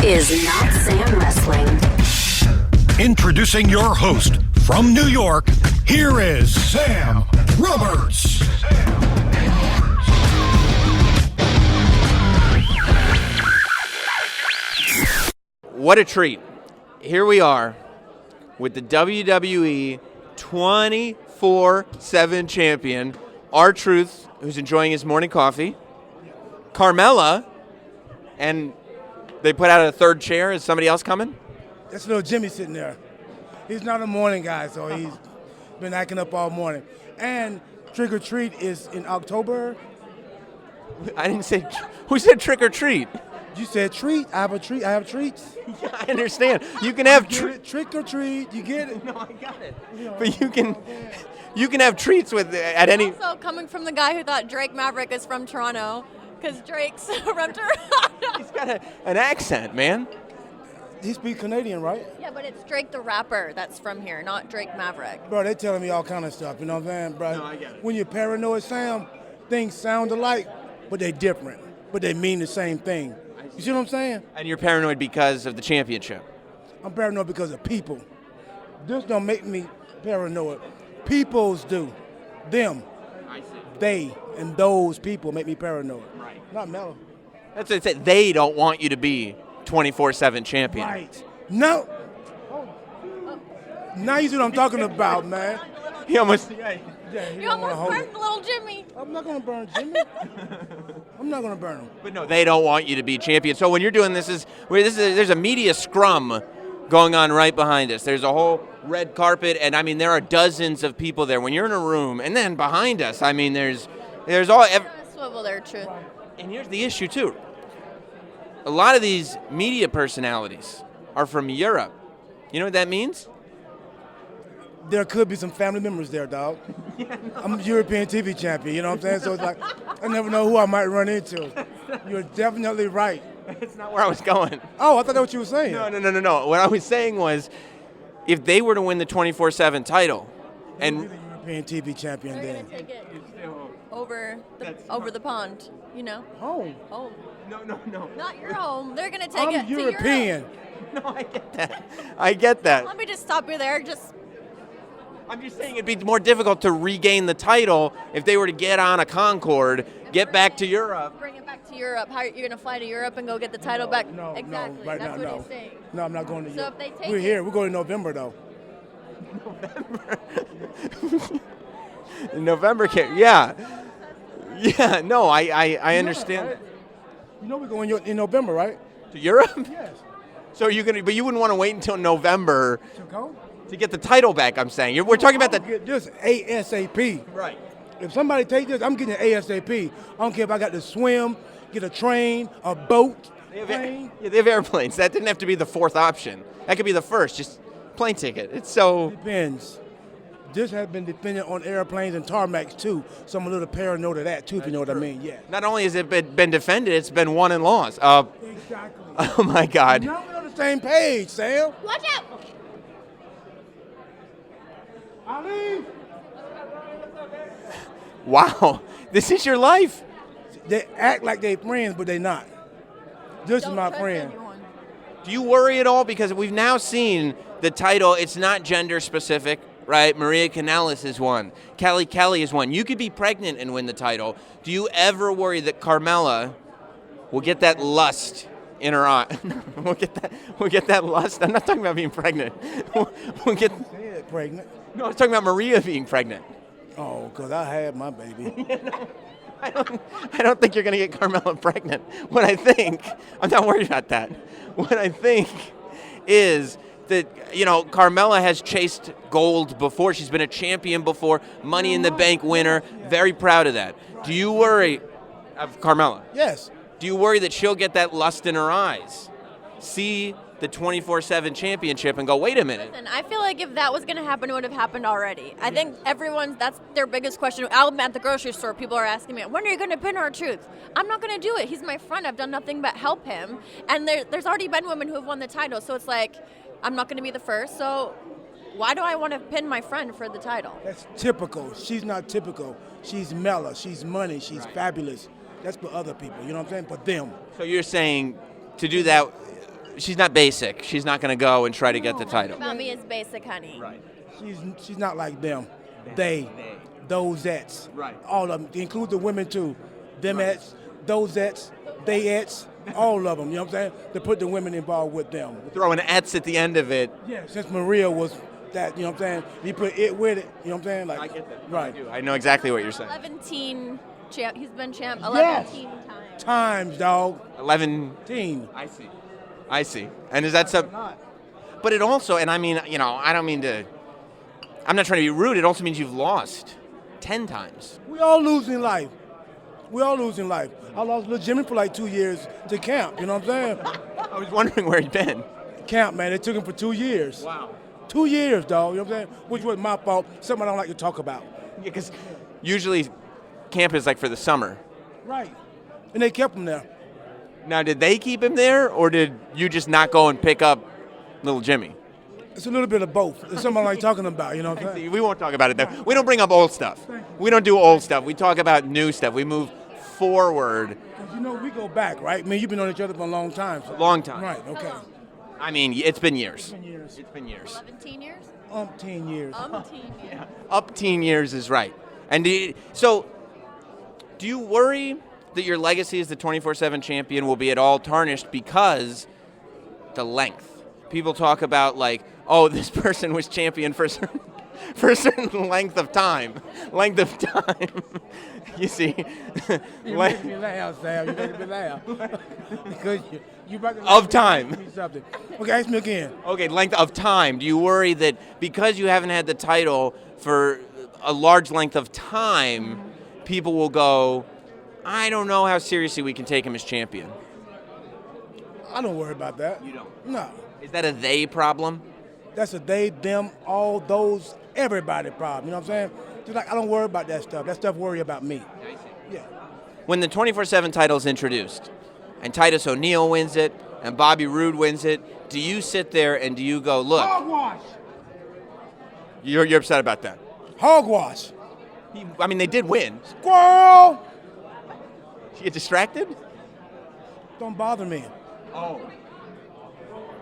is Not Sam Wrestling. Introducing your host from New York, here is Sam Roberts. What a treat. Here we are with the WWE 24/7 champion, R-Truth, who's enjoying his morning coffee, Carmella, and they put out a third chair. Is somebody else coming? That's little Jimmy sitting there. He's not a morning guy, so he's been acting up all morning. And Trick or Treat is in October. I didn't say. Who said trick or treat? You said treat. I have a treat. I have treats. Yeah, I understand. You can have trick or treat. You get it. No, I got it. But you can have treats with at any. Also, coming from the guy who thought Drake Maverick is from Toronto, because Drake's from Toronto. He's got an accent, man. He speaks Canadian, right? Yeah, but it's Drake the rapper that's from here, not Drake Maverick. Bro, they telling me all kind of stuff. You know what I'm saying, bro? No, I get it. When you're paranoid, Sam, things sound alike, but they're different. But they mean the same thing. You see what I'm saying? And you're paranoid because of the championship. I'm paranoid because of people. This don't make me paranoid. Peoples do. Them. I see. They and those people make me paranoid. Right. Not Mello. That's what it said. They don't want you to be 24/7 champion. Right. No. Now you see what I'm talking about, man. He almost. Yeah, You almost burned little Jimmy. I'm not going to burn Jimmy. I'm not going to burn him. But no, they don't want you to be champion. So when you're doing there's a media scrum going on right behind us. There's a whole red carpet, and I mean there are dozens of people there. When you're in a room, and then behind us, I mean there's all. Swivel there, Truth. And here's the issue too. A lot of these media personalities are from Europe. You know what that means? There could be some family members there, dog. Yeah, no. I'm a European TV champion, you know what I'm saying? So it's like, I never know who I might run into. You're definitely right. That's not where I was going. Oh, I thought that's what you were saying. No. What I was saying was, if they were to win the 24/7 title, and the European TV champion They're then. going to take it over the pond, you know? Home. Home. No. Not your home. They're going to take it I'm to European. Europe. No, I get that. Let me just stop you there. I'm just saying it'd be more difficult to regain the title if they were to get on a Concorde, get back to Europe. Bring it back to Europe. How you're going to fly to Europe and go get the title back? No, exactly. right That's now, what no. he's saying. No, I'm not going to So Europe. if they take We're it- here. We're going in November, though. November, yeah. Yeah, no, I understand. Right? You know we're going in November, right? To Europe? Yes. So but you wouldn't want to wait until November To go? to get the title back, I'm saying. We're talking about I'll get this ASAP. Right. If somebody take this, I'm getting it ASAP. I don't care if I got to swim, get a train, a boat, plane. Yeah, they have airplanes. That didn't have to be the fourth option. That could be the first, just plane ticket. It's so... Depends. This has been dependent on airplanes and tarmacs, too. So I'm a little paranoid of that, too, if you know what I mean. Yeah. Not only has it been defended, it's been won and lost. Exactly. Oh, my God. Now we're on the same page, Sam. Watch out! Ali! Wow. This is your life. They act like they friends, but they not. This is my Don't friend. trust anyone. Do you worry at all? Because we've now seen the title. It's not gender specific, right? Maria Kanellis is one. Kelly is one. You could be pregnant and win the title. Do you ever worry that Carmella will get that lust in her eye? We'll get that lust. I'm not talking about being pregnant. We'll get. Said pregnant. No, I was talking about Maria being pregnant. Oh, because I had my baby. I don't think you're going to get Carmella pregnant. What I think, I'm not worried about that. What I think is that, Carmella has chased gold before. She's been a champion before, Money in the Bank winner. Very proud of that. Do you worry of Carmella? Yes. Do you worry that she'll get that lust in her eyes? See the 24/7 championship and go, wait a minute. Listen, I feel like if that was going to happen, it would have happened already. I think that's their biggest question. I'm at the grocery store. People are asking me, when are you going to pin R-Truth? I'm not going to do it. He's my friend. I've done nothing but help him. And there's already been women who have won the title. So it's like, I'm not going to be the first. So why do I want to pin my friend for the title? That's typical. She's not typical. She's Mella. She's money. She's fabulous. That's for other people. You know what I'm saying? For them. So you're saying to do that, she's not basic. She's not going to go and try to get the title. About me is basic, honey. Right. She's not like them. They, those ets. Right. All of them. Include the women too. Them ets, those ets, they ets, all of them. You know what I'm saying? To put the women involved with them. Throw an ets at the end of it. Yeah. Since Maria was that, you know what I'm saying? You put it with it. You know what I'm saying? Like, I get that. Right. I know exactly what you're saying. 11 champ. He's been champ 11 Yes. times. Times, dog. 11. Teen. I see. And is that some? But it also, and I mean, I don't mean to. I'm not trying to be rude. It also means you've lost 10 times. We all lose in life. We all lose in life. I lost little Jimmy for like 2 years to camp. You know what I'm saying? I was wondering where he'd been. Camp, man. It took him for 2 years. Wow. 2 years, dog. You know what I'm saying? Which was my fault. Something I don't like to talk about. Yeah, because usually camp is like for the summer. Right. And they kept him there. Now, did they keep him there, or did you just not go and pick up little Jimmy? It's a little bit of both. It's something I like talking about. You know what I'm saying? We won't talk about it though. We don't bring up old stuff. We don't do old stuff. We talk about new stuff. We move forward. 'Cause, you know, we go back, right? I mean, you've been on each other for a long time. So. Long time. Right. Okay. I mean, it's been years. Years. It's been years. 17 years? 10 years. 17 years. Up teen years is right. And do you worry that your legacy as the 24/7 champion will be at all tarnished because the length? People talk about like, oh, this person was champion for a certain length of time. Length of time. You see? You make me laugh, Sam. You make me laugh. Because you about to Of time. ask me something. Okay, ask me again. Okay, length of time. Do you worry that because you haven't had the title for a large length of time, people will go, I don't know how seriously we can take him as champion? I don't worry about that. You don't? No. Is that a they problem? That's a they, them, all those, everybody problem. You know what I'm saying? Just like I don't worry about that stuff. That stuff worry about me. Yeah. When the 24/7 title is introduced and Titus O'Neil wins it and Bobby Roode wins it, do you sit there and do you go, look, Hogwash. you're upset about that? Hogwash. I mean, they did win. Squirrel. You get distracted? Don't bother me. Oh.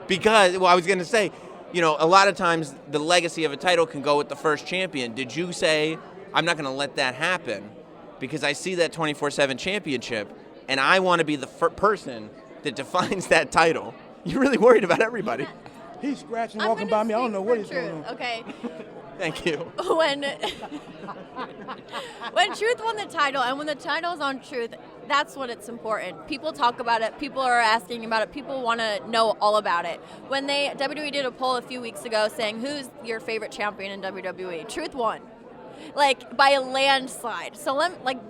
Because, well, I was going to say, a lot of times the legacy of a title can go with the first champion. Did you say, I'm not going to let that happen because I see that 24/7 championship and I want to be the person that defines that title? You're really worried about everybody. He's scratching, I'm walking gonna by me. I don't know speak what for he's doing. Truth, okay? Thank you. When Truth won the title, and when the title's on Truth, that's what it's important. People talk about it. People are asking about it. People want to know all about it. When WWE did a poll a few weeks ago saying, who's your favorite champion in WWE? Truth won. Like, by a landslide. So,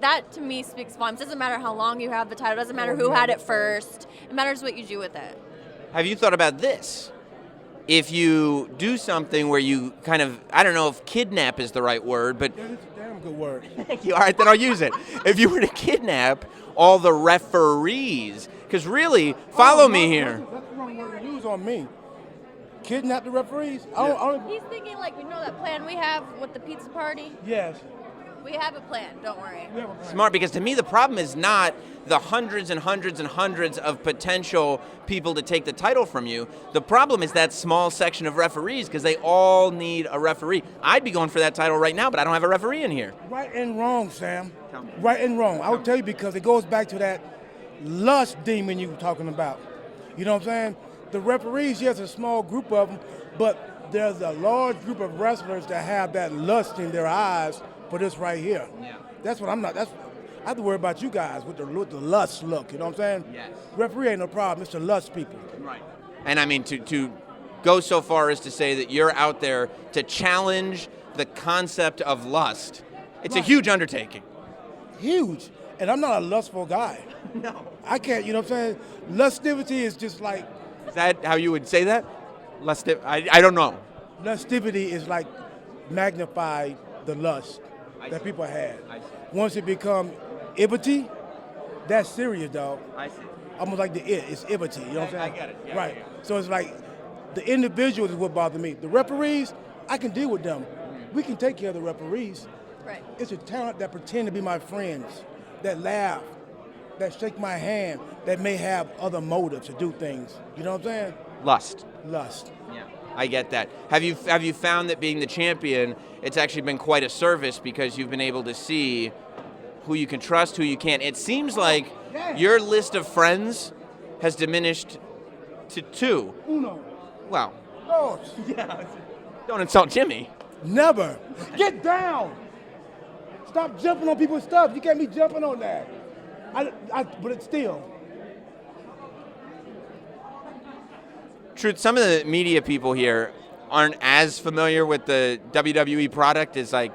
that to me speaks volumes. It doesn't matter how long you have the title. It doesn't matter who had it first. It matters what you do with it. Have you thought about this? If you do something where you kind of, I don't know if kidnap is the right word, but That's a damn good word. thank you. All right, then I'll use it. If you were to kidnap all the referees, because really, follow me here. That's the wrong word to use on me. Kidnap the referees? He's thinking, that plan we have with the pizza party. Yes. We have a plan. Don't worry. Smart, because to me the problem is not the hundreds and hundreds and hundreds of potential people to take the title from you. The problem is that small section of referees because they all need a referee. I'd be going for that title right now, but I don't have a referee in here. Right and wrong, Sam. Right and wrong. I will tell you because it goes back to that lust demon you were talking about. You know what I'm saying? The referees, yes, a small group of them, but there's a large group of wrestlers that have that lust in their eyes for this right here. Yeah. That's what I'm not. I have to worry about you guys with the lust look. You know what I'm saying? Yes. Referee ain't no problem. It's the lust people. Right. And I mean, to go so far as to say that you're out there to challenge the concept of lust, it's a huge undertaking. Huge. And I'm not a lustful guy. No. I can't, you know what I'm saying? Lustivity is just like, Is that how you would say that? I don't know. lustivity is like magnified the lust that people had. Once it become ibity, that's serious, dog. I see. Almost like it's ibity, you know what I'm saying? I get it. Yeah, right. yeah. So it's like the individuals is what bother me. The referees, I can deal with them. We can take care of the referees. Right. It's a talent that pretend to be my friends, that laugh, that shake my hand that may have other motives to do things. You know what I'm saying? Lust. Lust. Yeah, I get that. Have you found that being the champion, it's actually been quite a service because you've been able to see who you can trust, who you can't? It seems like your list of friends has diminished to 2. Uno. Wow. Dos. Yeah. Don't insult Jimmy. Never. Get down. Stop jumping on people's stuff. You can't be jumping on that. But it's still. Truth, some of the media people here aren't as familiar with the WWE product as like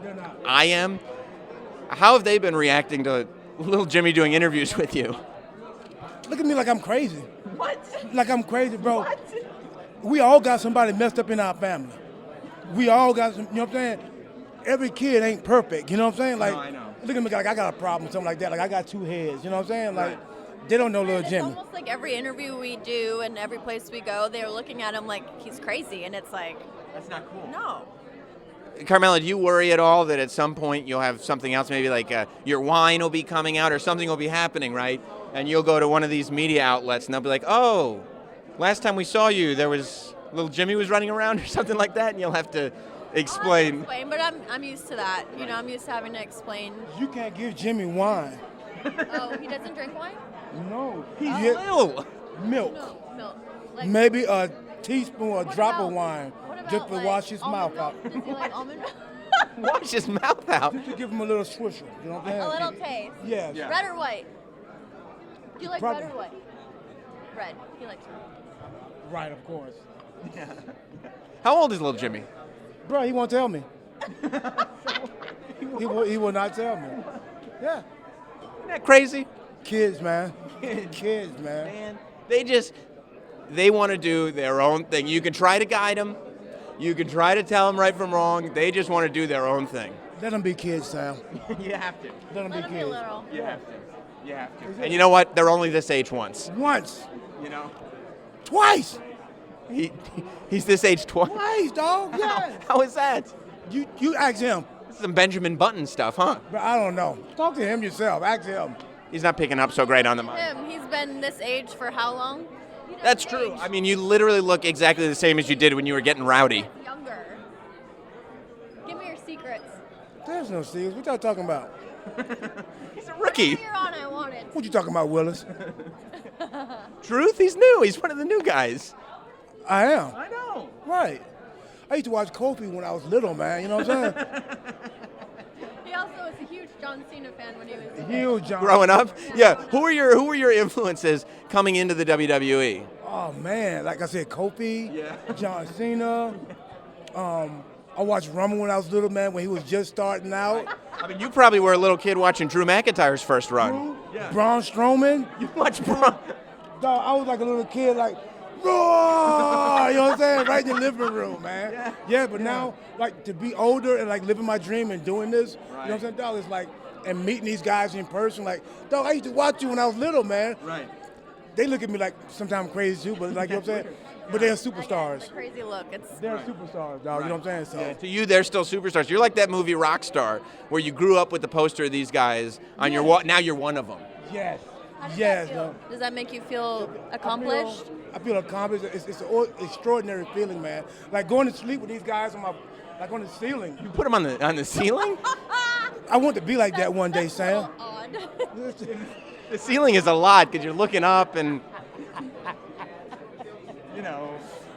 They're not. I am. How have they been reacting to little Jimmy doing interviews with you? Look at me like I'm crazy. What? Like I'm crazy, bro. We all got somebody messed up in our family. We all got some, you know what I'm saying? Every kid ain't perfect, you know what I'm saying? Like, I know. Look at me like I got a problem, something like that. Like I got 2 heads, you know what I'm saying? Like, they don't know little It's Jimmy. almost like every interview we do and every place we go, they're looking at him like he's crazy, and it's like, That's not cool. no. Carmella, do you worry at all that at some point you'll have something else, maybe like your wine will be coming out or something will be happening, right? And you'll go to one of these media outlets and they'll be like, oh, last time we saw you, there was little Jimmy was running around or something like that, and you'll have to explain. But I'm used to that. You know, I'm used to having to explain. You can't give Jimmy wine. Oh, he doesn't drink wine? No. He's Yeah, little. milk. No, milk. Like, Maybe a teaspoon or a what drop about- of wine what about, just to like, wash his almond mouth out. milk? Does he like almond milk? Wash his mouth out. Just to give him a little swisher, you know what I'm saying? A little taste. Yes. Yeah. Red or white? Do you like Probably- red or white? Red. He likes red. Right, of course. How old is little Jimmy? Bro, he won't tell me. he will not tell me. Yeah. Isn't that crazy? Kids, man. Kids, man. Man, they want to do their own thing. You can try to guide them. You can try to tell them right from wrong. They just want to do their own thing. Let them be kids, Sam. You have to. Let them Let be him be kids. little. You have to. You have to. And you know what? They're only this age once. Once. You know? Twice. He's this age twice. Twice, dog. Yeah. How is that? You ask him. This is some Benjamin Button stuff, huh? But I don't know. Talk to him yourself. Ask him. He's not picking up so great on the mic. He's been this age for how long? That's true. I mean, you literally look exactly the same as you did when you were getting rowdy. Younger. Give me your secrets. There's no secrets. What y'all talking about? He's a rookie. You're on, I want it. What you talking about, Willis? Truth? He's new. He's one of the new guys. I am. I know. Right. I used to watch Kofi when I was little, man. You know what I'm saying? He also was a huge John Cena fan when he was a kid. Huge, John. Growing up? Yeah. Who were your influences coming into the WWE? Oh, man. Like I said, Kofi, Yeah. John Cena. I watched Rumble when I was little, man, when he was just starting out. I mean, you probably were a little kid watching Drew McIntyre's first run. Braun Strowman. You watched Braun. Dog, I was like a little kid, like, roar! You know what I'm saying? Right in the living room, man. Yeah, but now, like, to be older and, like, living my dream and doing this, you know what I'm saying, dog, it's like, and meeting these guys in person, like, dog, I used to watch you when I was little, man. Right. They look at me like sometimes crazy too, but like, you know what I'm saying? But they're superstars. It's a crazy look. It's They're superstars, dog. You know what I'm saying? So, Yeah, to you, they're still superstars. You're like that movie Rockstar, where you grew up with the poster of these guys on your wall. Now you're one of them. yes. How does Yes, that feel? dog. Does that make you feel accomplished? I feel accomplished. It's an extraordinary feeling, man. Like going to sleep with these guys on the ceiling. You put them on the ceiling? I want to be like that one day, That's a Sam. little odd. The ceiling is a lot because you're looking up and, you know.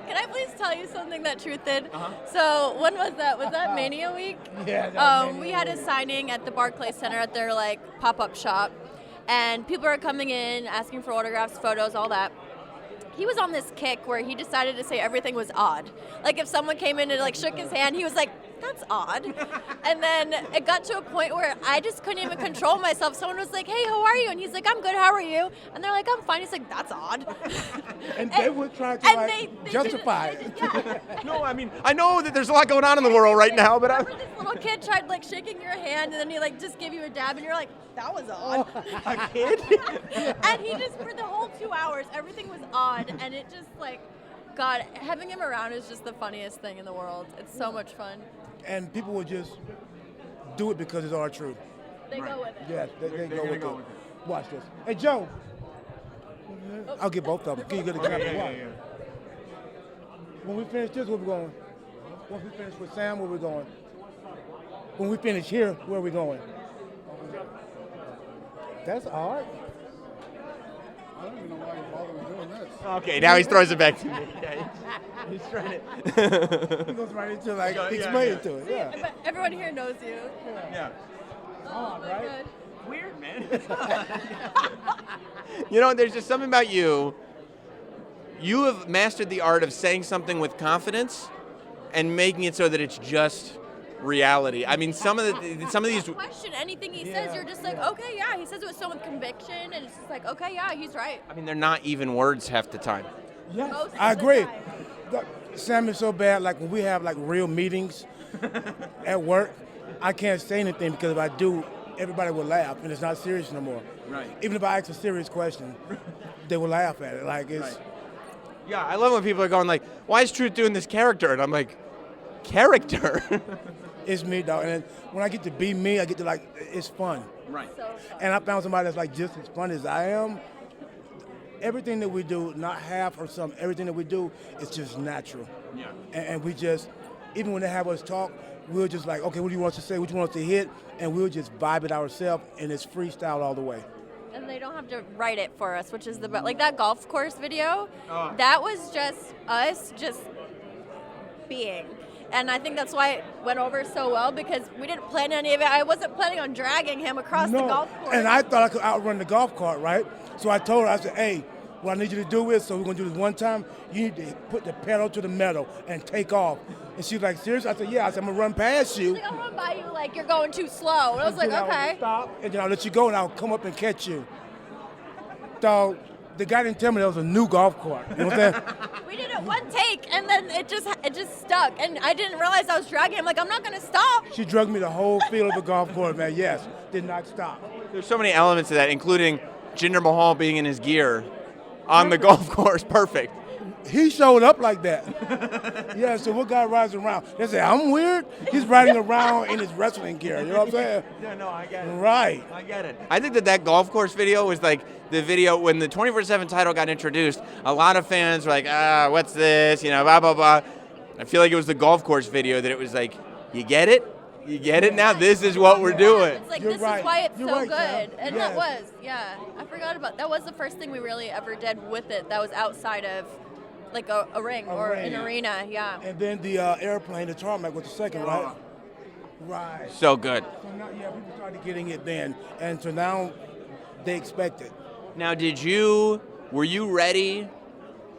Can I please tell you something that Truth did? So when was that? Was that Mania Week? Yeah, that was Mania We had a Week. signing at the Barclays Center at their like pop-up shop, and people are coming in asking for autographs, photos, all that. He was on this kick where he decided to say everything was odd. Like if someone came in and like shook his hand, he was like, "That's odd." And then it got to a point where I just couldn't even control myself. Someone was like, "Hey, how are you?" And he's like, "I'm good. How are you?" And they're like, "I'm fine." He's like, "That's odd." And they would try to and like they justify didn't- it. Yeah. No, I mean, I know that there's a lot going on in the world right now, but Remember this little kid tried like shaking your hand and then he like just gave you a dab and you're like, that was odd. a kid? And he just for the whole 2 hours everything was odd and it just like, God, having him around is just the funniest thing in the world. It's so much fun. And people would just do it because it's our truth. They go with it. Yeah, they go with it. Watch this. Hey, Joe. I'll get both of them. Get you good example. Watch. When we finish this, where we going? Once we finish with Sam, where we going? When we finish here, where we going? That's hard. I don't even know why you're bothering doing this. Okay, now he throws it back to me. Yeah, he's trying He goes right into like explain to it. Yeah. But everyone here knows you. Yeah. Oh my right? God. Weird, man. You know, there's just something about you. You have mastered the art of saying something with confidence and making it so that it's just reality. I mean, some of these. Question anything he says, you're just like, okay, yeah. He says it with so much conviction, and it's just like, okay, yeah, he's right. I mean, they're not even words half the time. Yes, Most of I the agree. time. Sam is so bad. Like when we have like real meetings at work, I can't say anything because if I do, everybody will laugh, and it's not serious no more. Right. Even if I ask a serious question, they will laugh at it. Like it's. Right. Yeah, I love when people are going like, "Why is Truth doing this character?" And I'm like, "Character." It's me, dog. And when I get to be me, I get to like, it's fun. Right. So And I found somebody that's like just as fun as I am. Everything that we do, not half or something, everything that we do is just natural. Yeah. And we just, even when they have us talk, we'll just like, okay, what do you want us to say? What do you want us to hit? And we'll just vibe it ourselves, and it's freestyle all the way. And they don't have to write it for us, which is the best. Like that golf course video, Oh. that was just us just being. And I think that's why it went over so well, because we didn't plan any of it. I wasn't planning on dragging him across the golf course. And I thought I could outrun the golf cart, right? So I told her, I said, hey, what I need you to do is, so we're going to do this one time, you need to put the pedal to the metal and take off. And she was like, serious? I said, yeah. I said, I'm going to run past you. She's like, I'll run by you like you're going too slow. And I was like, And then I'll okay. Stop, and then I'll let you go, and I'll come up and catch you. So the guy didn't tell me there was a new golf cart. You know what I'm saying? We did it one take, and then it just stuck. And I didn't realize I was dragging him. Like, I'm not going to stop. She drugged me the whole field of the golf course, man. Yes, did not stop. There's so many elements of that, including Jinder Mahal being in his gear on the golf course. Perfect. He showed up like that. Yeah, so what guy rides around? They say, I'm weird. He's riding around in his wrestling gear. You know what I'm saying? Yeah, no, I get it. Right. I get it. I think that golf course video was like the video when the 24/7 title got introduced. A lot of fans were like, what's this? You know, blah, blah, blah. I feel like it was the golf course video that it was like, you get it? You get it now? This is what we're doing. It's like, You're this right. is why it's You're so right, Sam. good. And Yes. that was, yeah. I forgot about that. Was the first thing we really ever did with it that was outside of like a ring or ring. an arena, yeah. And then the airplane, the tarmac was the second, right? Right. So good. So now, yeah, people started getting it then. And so now they expect it. Now, were you ready,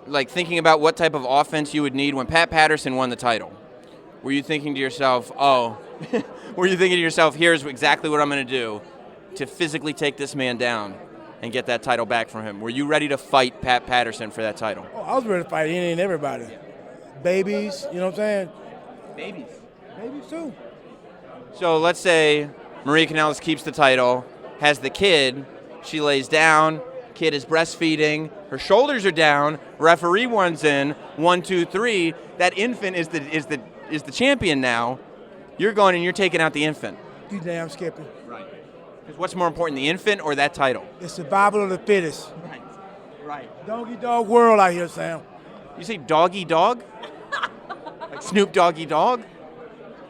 like thinking about what type of offense you would need when Pat Patterson won the title? Were you thinking to yourself, here's exactly what I'm going to do to physically take this man down and get that title back from him? Were you ready to fight Pat Patterson for that title? Oh, I was ready to fight any and everybody. Babies, you know what I'm saying? Babies. Babies too. So let's say Maria Kanellis keeps the title, has the kid, she lays down, kid is breastfeeding, her shoulders are down, referee one's in, 1, 2, 3. That infant is the champion now. You're going and you're taking out the infant. You damn skipping. Right. Because what's more important, the infant or that title? It's survival of the fittest. Right. Right. Doggy dog world out here, Sam. You say doggy dog? Like Snoop Doggy Dog?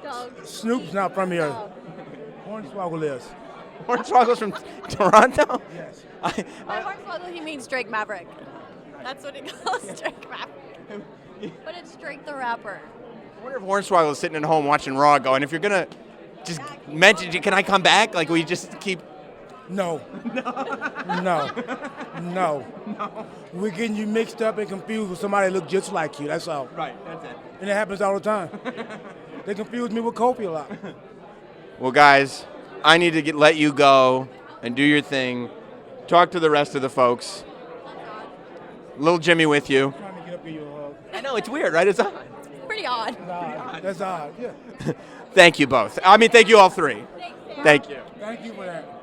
Dog. Snoop's not from here. Dog. Hornswoggle is. Hornswoggle's from Toronto? Yes. By Hornswoggle, he means Drake Maverick. That's what he calls Drake Maverick. But it's Drake the rapper. I wonder if Hornswoggle is sitting at home watching Raw going, if you're going to just mention, can I come back? Like, we just keep... No. No. We're getting you mixed up and confused with somebody that look just like you. That's all. Right, that's it. And it happens all the time. They confuse me with Kofi a lot. Well, guys, I need to let you go and do your thing. Talk to the rest of the folks. Little Jimmy with you. I'm trying to get up in your hug. I know, it's weird, right? It's odd. Pretty odd. That's odd. Yeah. Thank you both. I mean, thank you all three. Thanks, Sam. Thank you. Thank you for that.